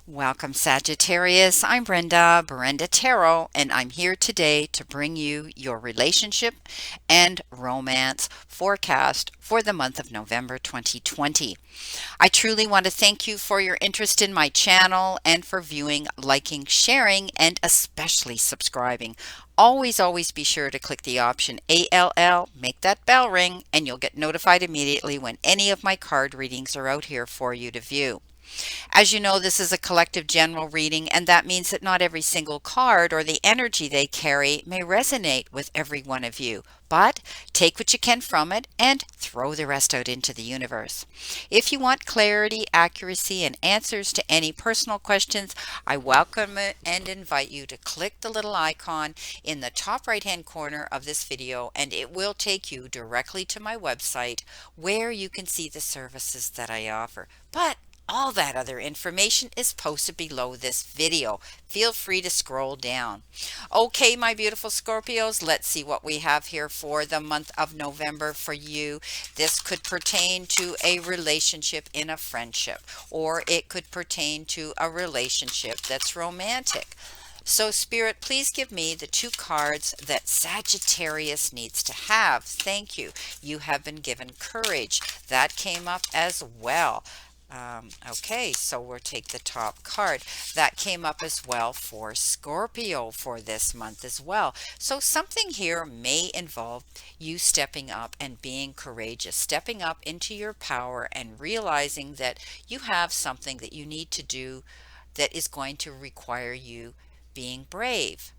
Welcome, Sagittarius. I'm Brenda Tarot, and I'm here today to bring you your relationship and romance forecast for the month of November 2020. I truly want to thank you for your interest in my channel and for viewing, liking, sharing, and especially subscribing. Always be sure to click the option ALL, make that bell ring, and you'll get notified immediately when any of my card readings are out here for you to view. As you know, this is a collective general reading, and that means that not every single card or the energy they carry may resonate with every one of you. But take what you can from it and throw the rest out into the universe. If you want clarity, accuracy, and answers to any personal questions, I welcome it and invite you to click the little icon in the top right hand corner of this video, and it will take you directly to my website where you can see the services that I offer. But all that other information is posted below this video. Feel free to scroll down. Okay, my beautiful Scorpios, let's see what we have here for the month of November for you. This could pertain to a relationship in a friendship, or it could pertain to a relationship that's romantic. So, Spirit, please give me the two cards that Sagittarius needs to have. Thank you. You have been given courage. That came up as well. Okay, so we'll take the top card. That came up as well for Scorpio for this month as well. So something here may involve you stepping up and being courageous, stepping up into your power and realizing that you have something that you need to do that is going to require you being brave.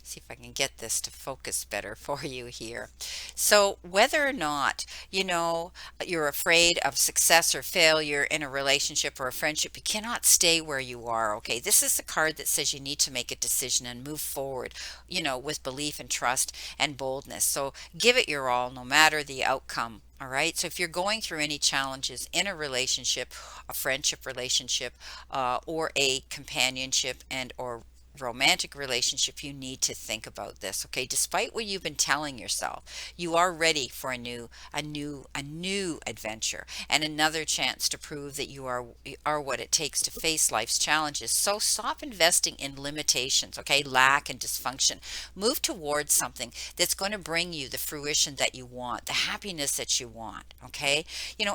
See if I can get this to focus better for you here. So whether or not, you're afraid of success or failure in a relationship or a friendship, you cannot stay where you are, okay? This is a card that says you need to make a decision and move forward, with belief and trust and boldness. So give it your all, no matter the outcome. All right. So if you're going through any challenges in a relationship, a friendship relationship, or a companionship and or romantic relationship, you need to think about this. Okay, despite what you've been telling yourself, you are ready for a new adventure and another chance to prove that you are what it takes to face life's challenges. So stop investing in limitations, okay, lack and dysfunction. Move towards something that's going to bring you the fruition that you want, the happiness that you want. Okay,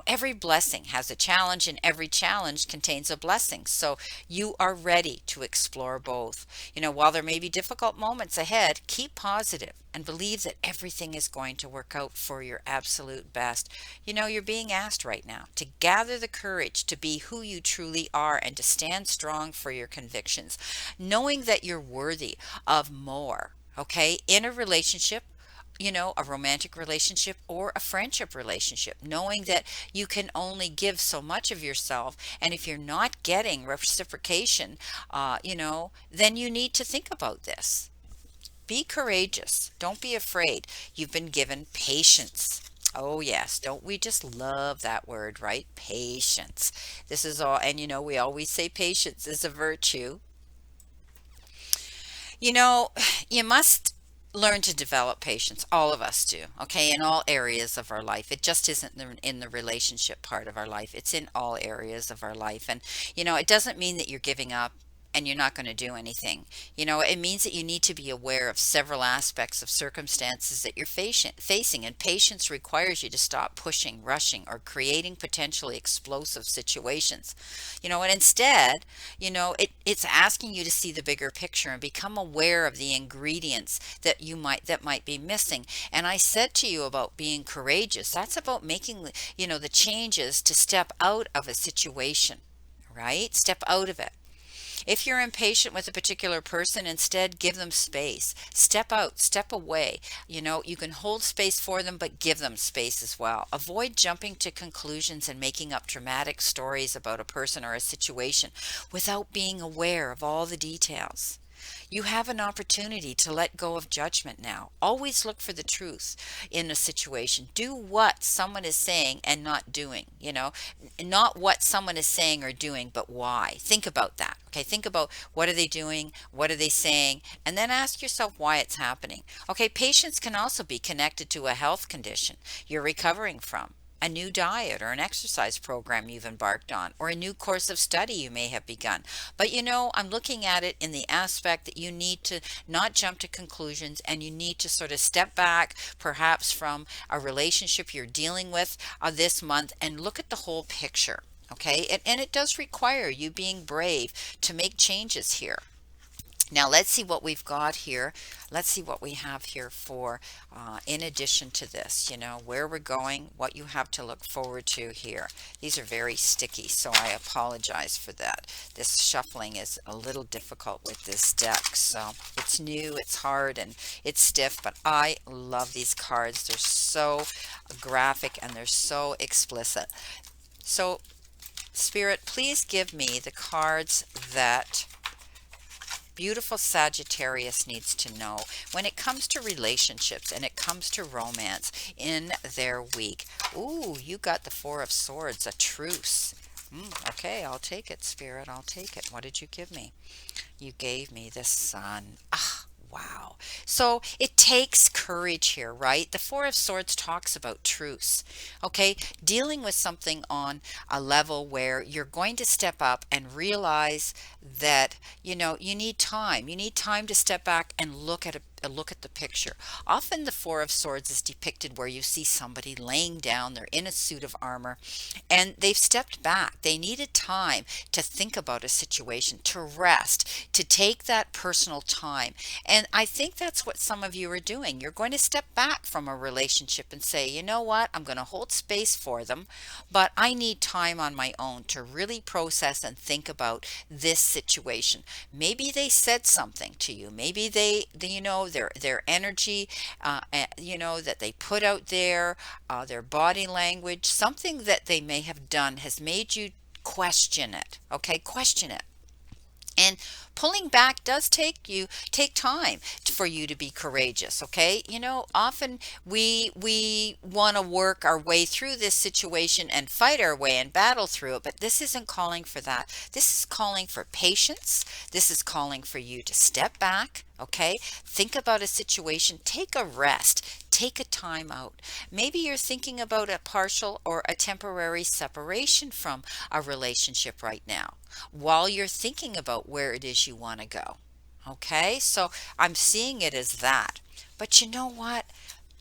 every blessing has a challenge, and every challenge contains a blessing. So you are ready to explore both. While there may be difficult moments ahead, keep positive and believe that everything is going to work out for your absolute best. You're being asked right now to gather the courage to be who you truly are and to stand strong for your convictions, knowing that you're worthy of more. Okay, in a relationship, a romantic relationship or a friendship relationship, knowing that you can only give so much of yourself. And if you're not getting reciprocation, then you need to think about this. Be courageous. Don't be afraid. You've been given patience. Oh, yes. Don't we just love that word, right? Patience. This is all, and we always say patience is a virtue. You know, you must learn to develop patience. All of us do, okay, in all areas of our life. It just isn't in the relationship part of our life. It's in all areas of our life. And, it doesn't mean that you're giving up and you're not going to do anything. It means that you need to be aware of several aspects of circumstances that you're facing. And patience requires you to stop pushing, rushing, or creating potentially explosive situations. And instead, it's asking you to see the bigger picture and become aware of the ingredients that might be missing. And I said to you about being courageous. That's about making the changes to step out of a situation, right? Step out of it. If you're impatient with a particular person, instead give them space. Step out, step away. You can hold space for them, but give them space as well. Avoid jumping to conclusions and making up dramatic stories about a person or a situation without being aware of all the details. You have an opportunity to let go of judgment now. Always look for the truth in a situation. Do what someone is saying and not doing, not what someone is saying or doing, but why. Think about that. Okay, think about what are they doing? What are they saying? And then ask yourself why it's happening. Okay, patience can also be connected to a health condition you're recovering from, a new diet or an exercise program you've embarked on, or a new course of study you may have begun. But I'm looking at it in the aspect that you need to not jump to conclusions, and you need to sort of step back, perhaps from a relationship you're dealing with this month, and look at the whole picture. Okay, and it does require you being brave to make changes here. Now let's see what we've got here. Let's see what we have here for, in addition to this, where we're going, what you have to look forward to here. These are very sticky, so I apologize for that. This shuffling is a little difficult with this deck. So it's new, it's hard, and it's stiff, but I love these cards. They're so graphic and they're so explicit. So, Spirit, please give me the cards that beautiful Sagittarius needs to know when it comes to relationships and it comes to romance in their week. Ooh, you got the Four of Swords, a truce. Okay, I'll take it, Spirit. I'll take it. What did you give me? You gave me the Sun. Ah, wow. So it takes courage here, right? The Four of Swords talks about truce. Okay, dealing with something on a level where you're going to step up and realize that you need time. You need time to step back and look at the picture. Often the Four of Swords is depicted where you see somebody laying down, they're in a suit of armor, and they've stepped back. They needed time to think about a situation, to rest, to take that personal time. And I think that's what some of you are doing. You're going to step back from a relationship and say, you know what, I'm going to hold space for them, but I need time on my own to really process and think about this situation. Maybe they said something to you. Maybe their energy, that they put out there, their body language, something that they may have done has made you question it. Okay, question it. And pulling back does take time for you to be courageous. Okay, often we want to work our way through this situation and fight our way and battle through it, but this isn't calling for that. This is calling for patience. This is calling for you to step back. Okay, think about a situation, take a rest, take a time out. Maybe you're thinking about a partial or a temporary separation from a relationship right now while you're thinking about where it is you want to go. Okay, so I'm seeing it as that. But you know what?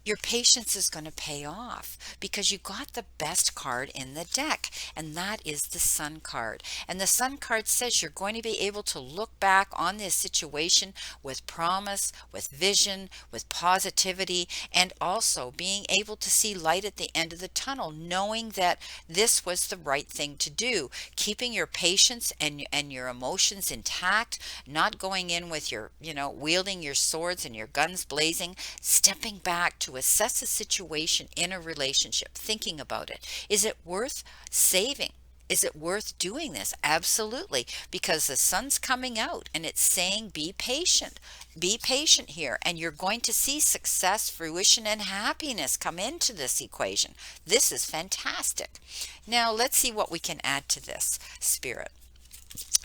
Your patience is going to pay off because you got the best card in the deck, and that is the Sun card. And the Sun card says you're going to be able to look back on this situation with promise, with vision, with positivity, and also being able to see light at the end of the tunnel, knowing that this was the right thing to do. Keeping your patience and your emotions intact, not going in with your, wielding your swords and your guns blazing, stepping back to assess a situation in a relationship, thinking about it. Is it worth saving? Is it worth doing this? Absolutely, because the Sun's coming out and it's saying be patient. Be patient here, and you're going to see success, fruition, and happiness come into this equation. This is fantastic. Now, let's see what we can add to this, Spirit.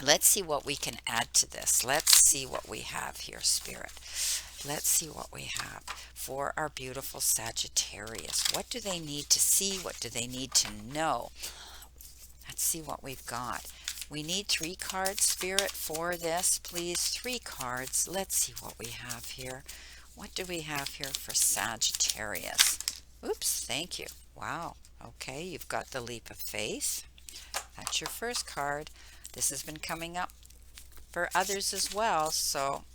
Let's see what we can add to this. Let's see what we have here, Spirit. Let's see what we have for our beautiful Sagittarius. What do they need to see? What do they need to know? Let's see what we've got. We need 3 cards, Spirit, for this, please. 3 cards. Let's see what we have here. What do we have here for Sagittarius? Oops, thank you. Wow. Okay, you've got the Leap of Faith. That's your first card. This has been coming up for others as well, so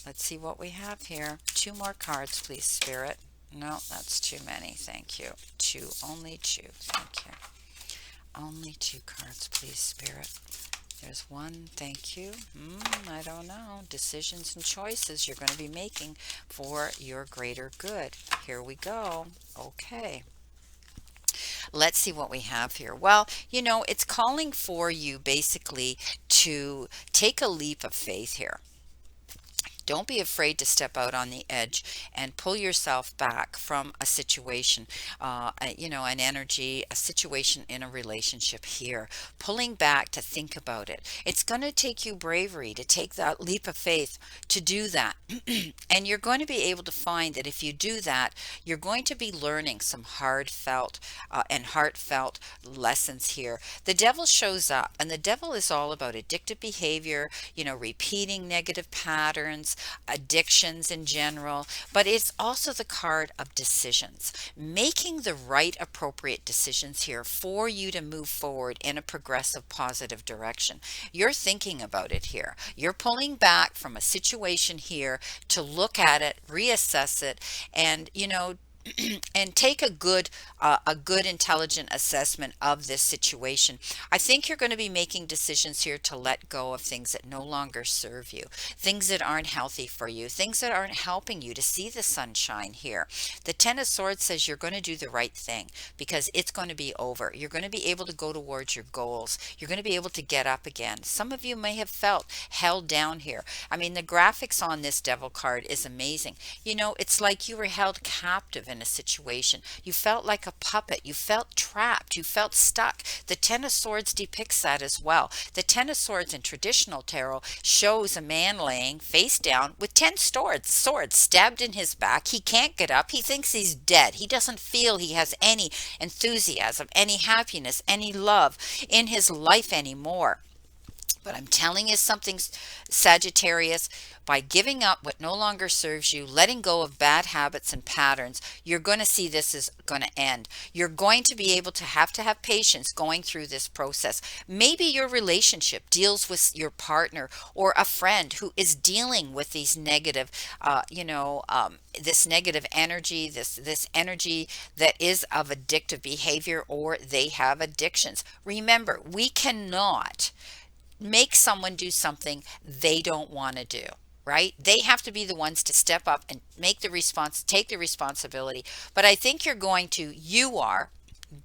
let's see what we have here. 2 more cards, please, Spirit. No, that's too many. Thank you. 2. Only 2. Thank you. Only 2 cards, please, Spirit. There's 1. Thank you. I don't know. Decisions and choices you're going to be making for your greater good. Here we go. Okay. Let's see what we have here. Well, it's calling for you basically to take a leap of faith here. Don't be afraid to step out on the edge and pull yourself back from a situation, an energy, a situation in a relationship here. Pulling back to think about it. It's going to take you bravery to take that leap of faith to do that. And you're going to be able to find that if you do that, you're going to be learning some heartfelt lessons here. The devil shows up, and the devil is all about addictive behavior, repeating negative patterns, addictions in general, but it's also the card of decisions, making the right appropriate decisions here for you to move forward in a progressive positive direction. You're thinking about it here. You're pulling back from a situation here to look at it, reassess it, and and take a good intelligent assessment of this situation. I think you're going to be making decisions here to let go of things that no longer serve you, things that aren't healthy for you, things that aren't helping you to see the sunshine here. The Ten of Swords says you're going to do the right thing because it's going to be over. You're going to be able to go towards your goals. You're going to be able to get up again. Some of you may have felt held down here. I mean, the graphics on this devil card is amazing. It's like you were held captive in a situation. You felt like a puppet. You felt trapped. You felt stuck. The Ten of Swords depicts that as well. The Ten of Swords in traditional tarot shows a man laying face down with 10 swords stabbed in his back. He can't get up. He thinks he's dead. He doesn't feel he has any enthusiasm, any happiness, any love in his life anymore. But I'm telling you something, Sagittarius, by giving up what no longer serves you, letting go of bad habits and patterns, you're going to see this is going to end. You're going to be able to have patience going through this process. Maybe your relationship deals with your partner or a friend who is dealing with these negative, this negative energy, this energy that is of addictive behavior, or they have addictions. Remember, we cannot make someone do something they don't want to do, right? They have to be the ones to step up and take the responsibility. But I think you are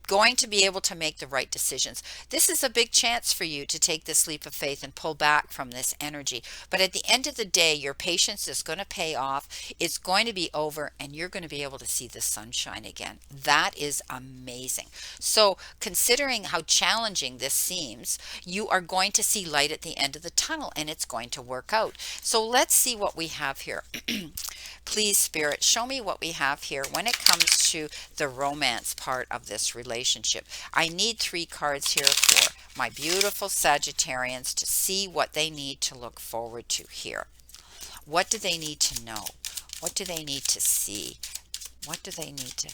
going to be able to make the right decisions. This is a big chance for you to take this leap of faith and pull back from this energy. But at the end of the day, your patience is going to pay off. It's going to be over, and you're going to be able to see the sunshine again. That is amazing. So considering how challenging this seems, you are going to see light at the end of the tunnel, and it's going to work out. So let's see what we have here. Please, Spirit, show me what we have here when it comes to the romance part of this relationship. I need 3 cards here for my beautiful Sagittarians to see what they need to look forward to here. What do they need to know? What do they need to see? What do they need to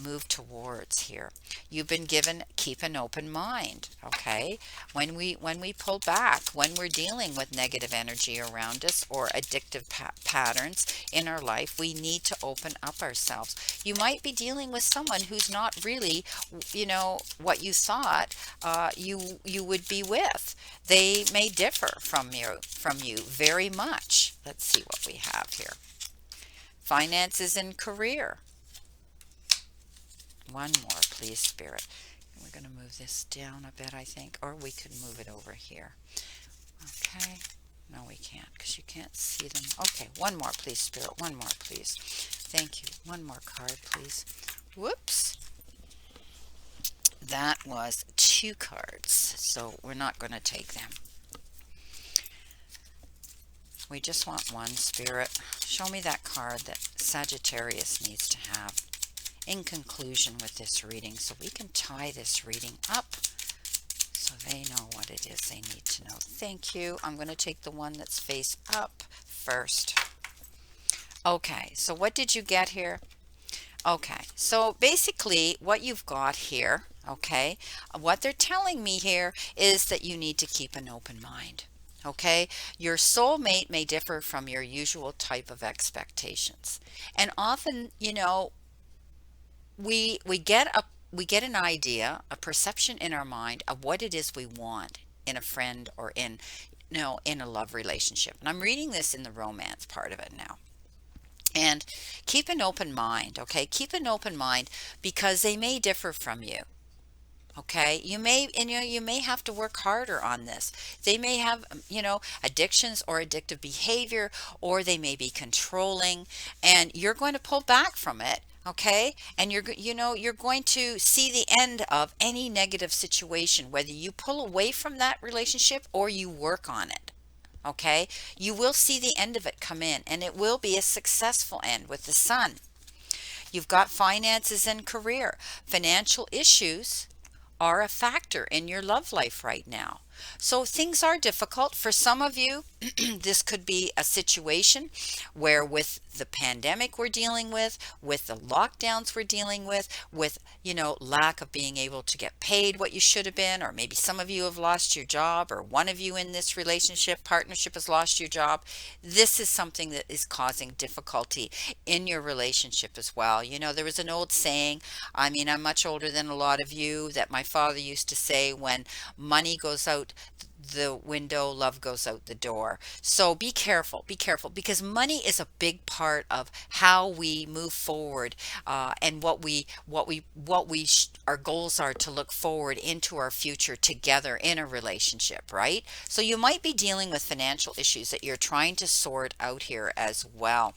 move towards here? You've been given keep an open mind. Okay, when we pull back, when we're dealing with negative energy around us or addictive patterns in our life, we need to open up ourselves. You might be dealing with someone who's not really what you thought you would be with. They may differ from you very much. Let's see what we have here. Finances and career. One more, please, Spirit. We're going to move this down a bit, I think, or we could move it over here. Okay. No, we can't because you can't see them. Okay, one more, please, Spirit. One more, please. Thank you. One more card, please. Whoops. That was 2 cards, so we're not going to take them. We just want one, Spirit. Show me that card that Sagittarius needs to have in conclusion with this reading, so we can tie this reading up so they know what it is they need to know. Thank you. I'm going to take the one that's face up first. Okay, so what did you get here? Okay, so basically what you've got here, okay, what they're telling me here is that you need to keep an open mind. Okay, your soulmate may differ from your usual type of expectations, and often, we get an idea, a perception in our mind of what it is we want in a friend or in a love relationship. And I'm reading this in the romance part of it now. And keep an open mind, okay? Keep an open mind because they may differ from you. Okay, you may have to work harder on this. They may have, addictions or addictive behavior, or they may be controlling, and you're going to pull back from it. Okay, and you're going to see the end of any negative situation, whether you pull away from that relationship or you work on it. Okay, you will see the end of it come in, and it will be a successful end with the sun. You've got finances and career. Financial issues are a factor in your love life right now. So things are difficult for some of you. This could be a situation where, with the pandemic we're dealing with the lockdowns we're dealing with, lack of being able to get paid what you should have been, or maybe some of you have lost your job, or one of you in this relationship partnership has lost your job. This is something that is causing difficulty in your relationship as well. There was an old saying, I mean, I'm much older than a lot of you, that my father used to say: when money goes out the window, love goes out the door. So be careful, because money is a big part of how we move forward, and our goals are to look forward into our future together in a relationship, right? So you might be dealing with financial issues that you're trying to sort out here as well.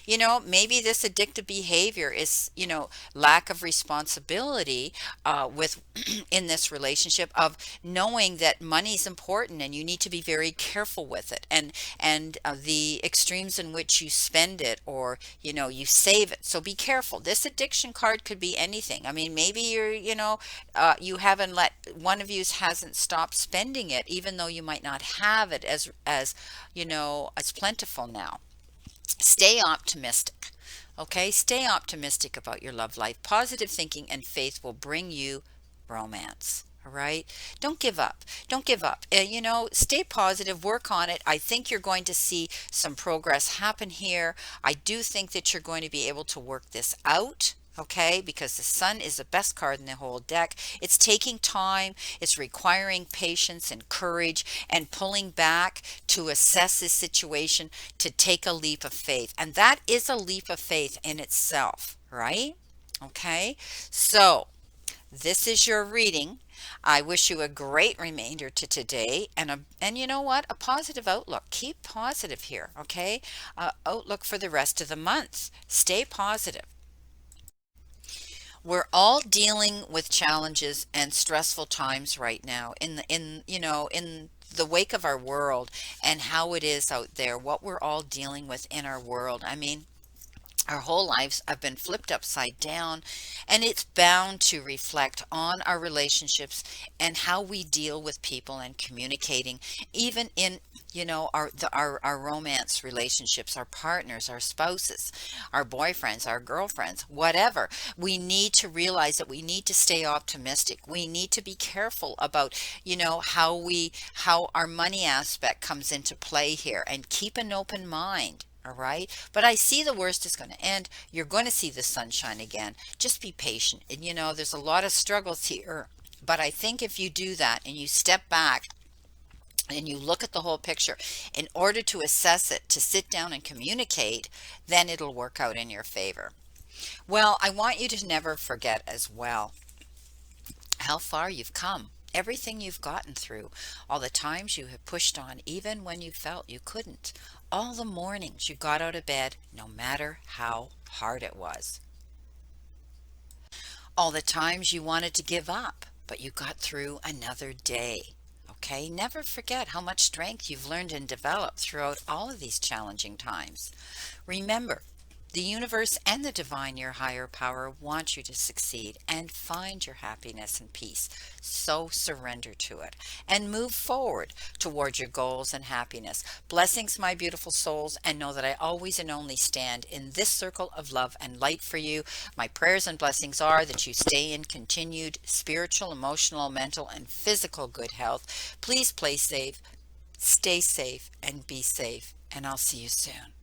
Maybe this addictive behavior is, lack of responsibility, with in this relationship, of knowing that money's important and you need to be very careful with it, and the extremes in which you spend it, or you save it. So be careful. This addiction card could be anything. I mean, maybe you haven't let one of you hasn't stopped spending it, even though you might not have it as plentiful now. Stay optimistic. Okay, stay optimistic about your love life. Positive thinking and faith will bring you romance. All right. Don't give up. Don't give up. Stay positive, work on it. I think you're going to see some progress happen here. I do think that you're going to be able to work this out. Okay, because the sun is the best card in the whole deck. It's taking time, it's requiring patience and courage, and pulling back to assess this situation, to take a leap of faith. And that is a leap of faith in itself, right? Okay, so this is your reading. I wish you a great remainder to today, and you know what? A positive outlook. Keep positive here, okay? Outlook for the rest of the month. Stay positive. We're all dealing with challenges and stressful times right now, in the wake of our world and how it is out there, what we're all dealing with in our world. I mean, our whole lives have been flipped upside down, and it's bound to reflect on our relationships and how we deal with people and communicating, even in our romance relationships, our partners, our spouses, our boyfriends, our girlfriends, whatever. We need to realize that we need to stay optimistic. We need to be careful about how our money aspect comes into play here, and keep an open mind. All right. But I see the worst is going to end. You're going to see the sunshine again. Just be patient. And there's a lot of struggles here. But I think if you do that and you step back and you look at the whole picture in order to assess it, to sit down and communicate, then it'll work out in your favor. Well, I want you to never forget as well how far you've come. Everything you've gotten through, all the times you have pushed on, even when you felt you couldn't, all the mornings you got out of bed, no matter how hard it was, all the times you wanted to give up, but you got through another day. Okay, never forget how much strength you've learned and developed throughout all of these challenging times. Remember, the universe and the divine, your higher power, want you to succeed and find your happiness and peace. So surrender to it and move forward toward your goals and happiness. Blessings, my beautiful souls, and know that I always and only stand in this circle of love and light for you. My prayers and blessings are that you stay in continued spiritual, emotional, mental, and physical good health. Please play safe, stay safe, and be safe. And I'll see you soon.